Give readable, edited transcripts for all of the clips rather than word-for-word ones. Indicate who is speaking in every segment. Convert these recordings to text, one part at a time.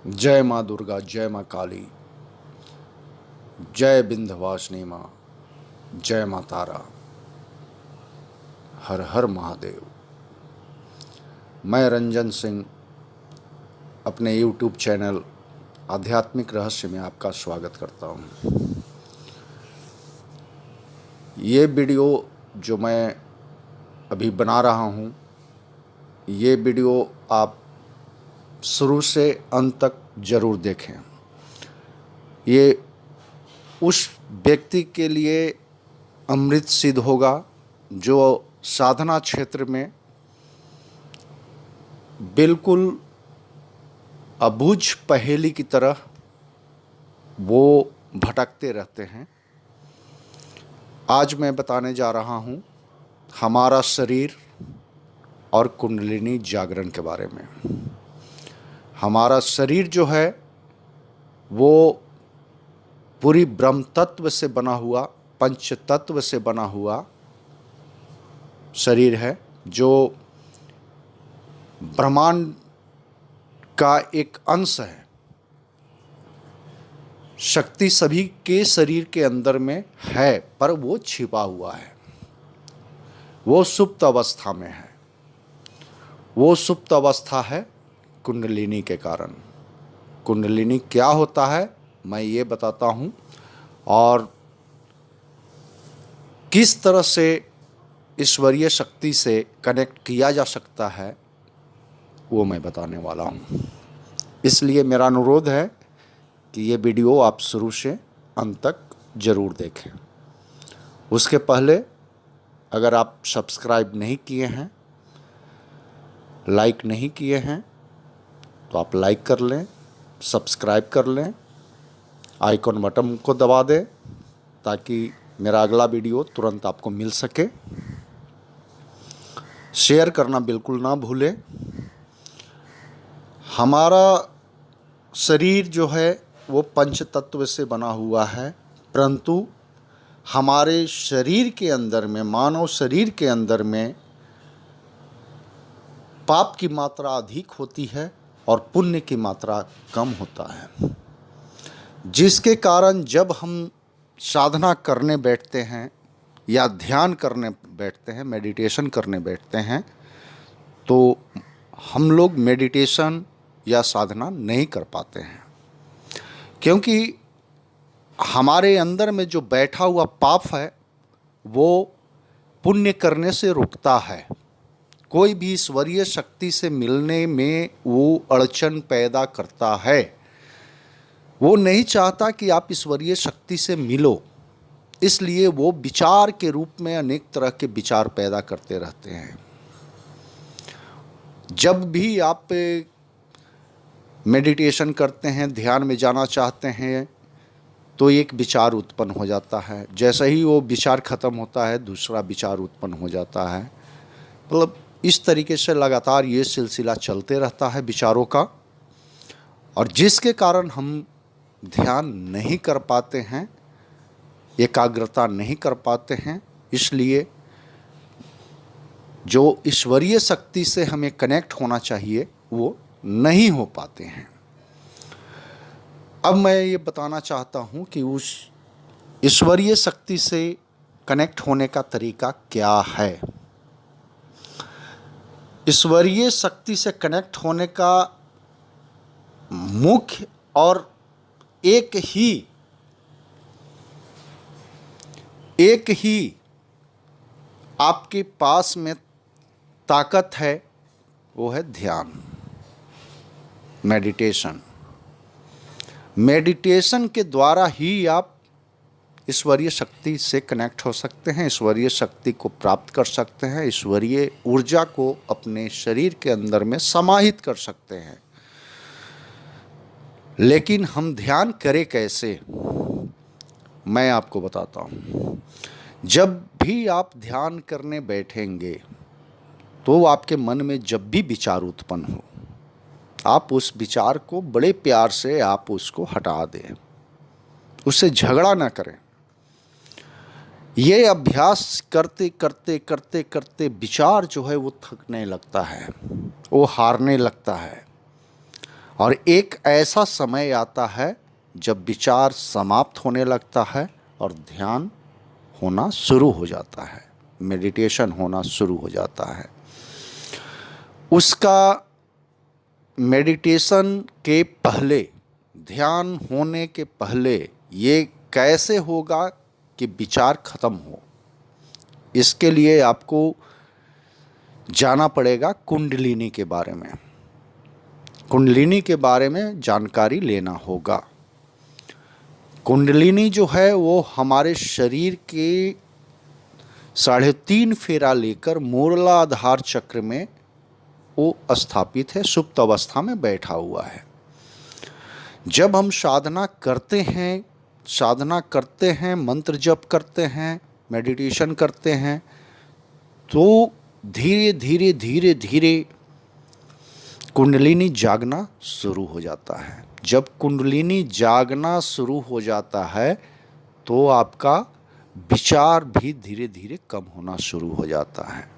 Speaker 1: जय माँ दुर्गा, जय माँ काली, जय विंध्यवासिनी माँ, जय माँ तारा, हर हर महादेव। मैं रंजन सिंह अपने YouTube चैनल आध्यात्मिक रहस्य में आपका स्वागत करता हूँ। ये वीडियो जो मैं अभी बना रहा हूँ, ये वीडियो आप शुरू से अंत तक ज़रूर देखें। ये उस व्यक्ति के लिए अमृत सिद्ध होगा जो साधना क्षेत्र में बिल्कुल अबूझ पहेली की तरह वो भटकते रहते हैं। आज मैं बताने जा रहा हूँ हमारा शरीर और कुंडलिनी जागरण के बारे में। हमारा शरीर जो है वो पूरी ब्रह्म तत्व से बना हुआ, पंच तत्व से बना हुआ शरीर है, जो ब्रह्मांड का एक अंश है। शक्ति सभी के शरीर के अंदर में है, पर वो छिपा हुआ है, वो सुप्त अवस्था में है। वो सुप्त अवस्था है कुंडलिनी के कारण। कुंडलिनी क्या होता है मैं ये बताता हूँ, और किस तरह से ईश्वरीय शक्ति से कनेक्ट किया जा सकता है वो मैं बताने वाला हूँ। इसलिए मेरा अनुरोध है कि ये वीडियो आप शुरू से अंत तक ज़रूर देखें। उसके पहले अगर आप सब्सक्राइब नहीं किए हैं, लाइक नहीं किए हैं, तो आप लाइक कर लें, सब्सक्राइब कर लें, आइकॉन बटन को दबा दें ताकि मेरा अगला वीडियो तुरंत आपको मिल सके। शेयर करना बिल्कुल ना भूलें। हमारा शरीर जो है वो पंच तत्व से बना हुआ है, परंतु हमारे शरीर के अंदर में, मानव शरीर के अंदर में पाप की मात्रा अधिक होती है और पुण्य की मात्रा कम होता है, जिसके कारण जब हम साधना करने बैठते हैं या ध्यान करने बैठते हैं, मेडिटेशन करने बैठते हैं, तो हम लोग मेडिटेशन या साधना नहीं कर पाते हैं, क्योंकि हमारे अंदर में जो बैठा हुआ पाप है वो पुण्य करने से रुकता है। कोई भी ईश्वरीय शक्ति से मिलने में वो अड़चन पैदा करता है। वो नहीं चाहता कि आप ईश्वरीय शक्ति से मिलो, इसलिए वो विचार के रूप में अनेक तरह के विचार पैदा करते रहते हैं। जब भी आप मेडिटेशन करते हैं, ध्यान में जाना चाहते हैं, तो एक विचार उत्पन्न हो जाता है। जैसे ही वो विचार ख़त्म होता है, दूसरा विचार उत्पन्न हो जाता है। मतलब इस तरीके से लगातार ये सिलसिला चलते रहता है विचारों का, और जिसके कारण हम ध्यान नहीं कर पाते हैं, एकाग्रता नहीं कर पाते हैं। इसलिए जो ईश्वरीय शक्ति से हमें कनेक्ट होना चाहिए वो नहीं हो पाते हैं। अब मैं ये बताना चाहता हूँ कि उस ईश्वरीय शक्ति से कनेक्ट होने का तरीका क्या है। ईश्वरीय शक्ति से कनेक्ट होने का मुख्य और एक ही आपके पास में ताकत है, वो है ध्यान, मेडिटेशन। मेडिटेशन के द्वारा ही आप ईश्वरीय शक्ति से कनेक्ट हो सकते हैं, ईश्वरीय शक्ति को प्राप्त कर सकते हैं, ईश्वरीय ऊर्जा को अपने शरीर के अंदर में समाहित कर सकते हैं। लेकिन हम ध्यान करें कैसे, मैं आपको बताता हूँ। जब भी आप ध्यान करने बैठेंगे तो आपके मन में जब भी विचार उत्पन्न हो, आप उस विचार को बड़े प्यार से आप उसको हटा दें, उससे झगड़ा ना करें। ये अभ्यास करते करते करते करते विचार जो है वो थकने लगता है, वो हारने लगता है, और एक ऐसा समय आता है जब विचार समाप्त होने लगता है और ध्यान होना शुरू हो जाता है, मेडिटेशन होना शुरू हो जाता है। उसका मेडिटेशन के पहले, ध्यान होने के पहले ये कैसे होगा कि विचार खत्म हो, इसके लिए आपको जाना पड़ेगा कुंडलिनी के बारे में। कुंडलिनी के बारे में जानकारी लेना होगा। कुंडलिनी जो है वो हमारे शरीर के 3.5 फेरा लेकर मूलाधार चक्र में वो स्थापित है, सुप्त अवस्था में बैठा हुआ है। जब हम साधना करते हैं, मंत्र जप करते हैं, मेडिटेशन करते हैं, तो धीरे धीरे कुंडलिनी जागना शुरू हो जाता है। जब कुंडलिनी जागना शुरू हो जाता है तो आपका विचार भी धीरे धीरे कम होना शुरू हो जाता है।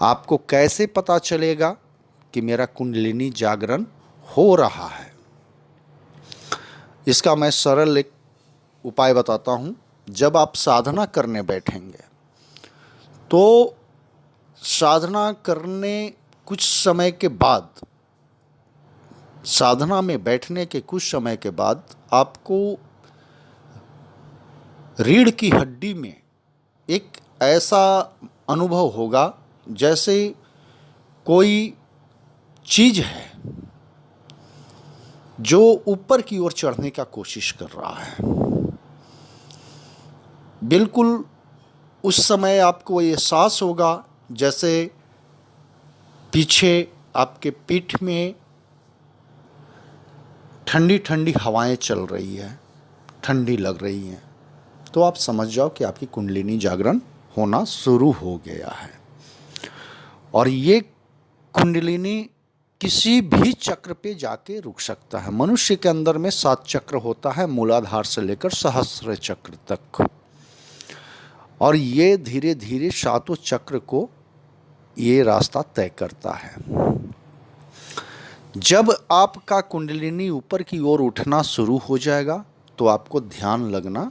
Speaker 1: आपको कैसे पता चलेगा कि मेरा कुंडलिनी जागरण हो रहा है? इसका मैं सरल एक उपाय बताता हूँ। जब आप साधना करने बैठेंगे तो साधना करने कुछ समय के बाद, साधना में बैठने के कुछ समय के बाद आपको रीढ़ की हड्डी में एक ऐसा अनुभव होगा जैसे कोई चीज़ है जो ऊपर की ओर चढ़ने का कोशिश कर रहा है। बिल्कुल उस समय आपको ये एहसास होगा जैसे पीछे आपके पीठ में ठंडी ठंडी हवाएं चल रही है, ठंडी लग रही हैं, तो आप समझ जाओ कि आपकी कुंडलिनी जागरण होना शुरू हो गया है। और ये कुंडलिनी किसी भी चक्र पे जाके रुक सकता है। मनुष्य के अंदर में 7 चक्र होता है, मूलाधार से लेकर सहस्र चक्र तक, और ये धीरे धीरे 7 चक्र को ये रास्ता तय करता है। जब आपका कुंडलिनी ऊपर की ओर उठना शुरू हो जाएगा तो आपको ध्यान लगना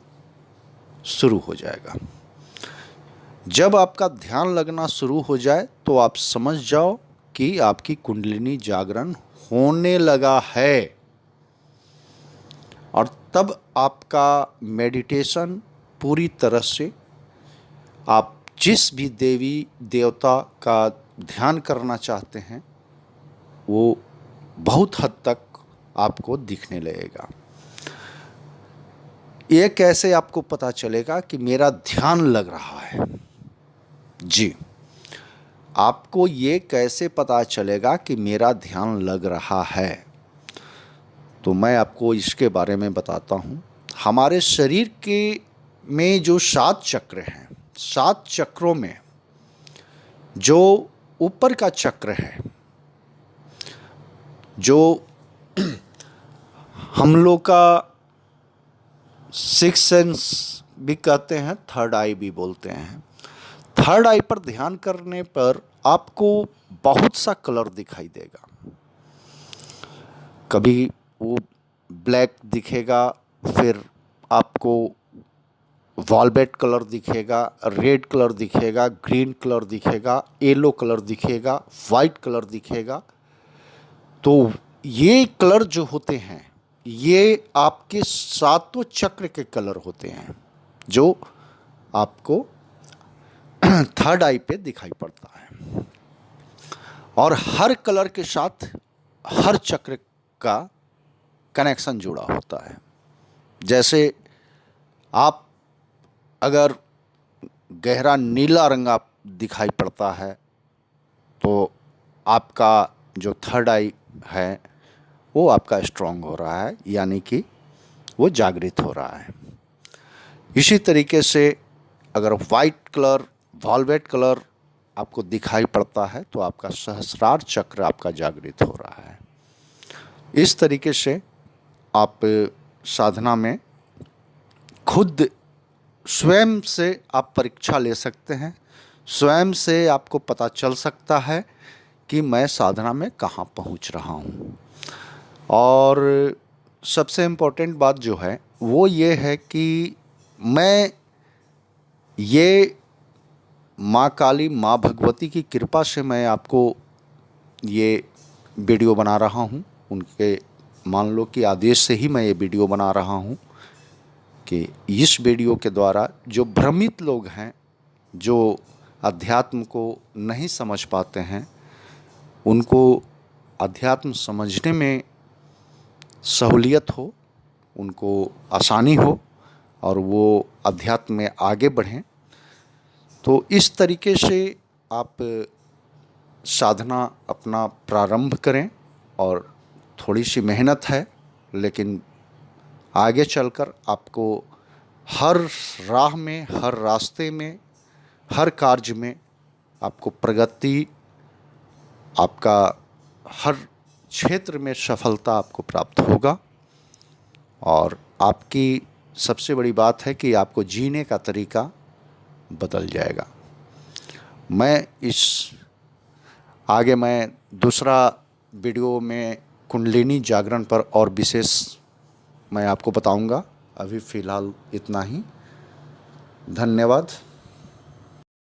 Speaker 1: शुरू हो जाएगा। जब आपका ध्यान लगना शुरू हो जाए तो आप समझ जाओ कि आपकी कुंडलिनी जागरण होने लगा है, और तब आपका मेडिटेशन पूरी तरह से, आप जिस भी देवी देवता का ध्यान करना चाहते हैं वो बहुत हद तक आपको दिखने लगेगा। ये कैसे आपको पता चलेगा कि मेरा ध्यान लग रहा है? जी, आपको ये कैसे पता चलेगा कि मेरा ध्यान लग रहा है? तो मैं आपको इसके बारे में बताता हूँ। हमारे शरीर के में जो 7 चक्र हैं, 7 चक्रों में जो ऊपर का चक्र है, जो हम लोग का 6th सेंस भी कहते हैं, 3rd आई भी बोलते हैं। 3rd आई पर ध्यान करने पर आपको बहुत सा कलर दिखाई देगा। कभी वो ब्लैक दिखेगा, फिर आपको वॉलवेट कलर दिखेगा, रेड कलर दिखेगा, ग्रीन कलर दिखेगा, येलो कलर दिखेगा, वाइट कलर दिखेगा। तो ये कलर जो होते हैं ये आपके 7 चक्र के कलर होते हैं जो आपको 3rd आई पे दिखाई पड़ता है। और हर कलर के साथ हर चक्र का कनेक्शन जुड़ा होता है। जैसे आप अगर गहरा नीला रंग आप दिखाई पड़ता है तो आपका जो 3rd आई है वो आपका स्ट्रॉन्ग हो रहा है, यानी कि वो जागृत हो रहा है। इसी तरीके से अगर वाइट कलर, वॉलवेट कलर आपको दिखाई पड़ता है तो आपका सहस्रार चक्र आपका जागृत हो रहा है। इस तरीके से आप साधना में खुद स्वयं से आप परीक्षा ले सकते हैं। स्वयं से आपको पता चल सकता है कि मैं साधना में कहाँ पहुँच रहा हूँ। और सबसे इम्पोर्टेंट बात जो है वो ये है कि मैं ये माँ काली, माँ भगवती की कृपा से मैं आपको ये वीडियो बना रहा हूँ। उनके मान लो कि आदेश से ही मैं ये वीडियो बना रहा हूँ कि इस वीडियो के द्वारा जो भ्रमित लोग हैं, जो अध्यात्म को नहीं समझ पाते हैं, उनको अध्यात्म समझने में सहूलियत हो, उनको आसानी हो और वो अध्यात्म में आगे बढ़ें। तो इस तरीके से आप साधना अपना प्रारंभ करें और थोड़ी सी मेहनत है, लेकिन आगे चलकर आपको हर राह में, हर रास्ते में, हर कार्य में आपको प्रगति, आपका हर क्षेत्र में सफलता आपको प्राप्त होगा। और आपकी सबसे बड़ी बात है कि आपको जीने का तरीका बदल जाएगा। मैं दूसरा वीडियो में कुंडलिनी जागरण पर और विशेष मैं आपको बताऊंगा। अभी फ़िलहाल इतना ही। धन्यवाद।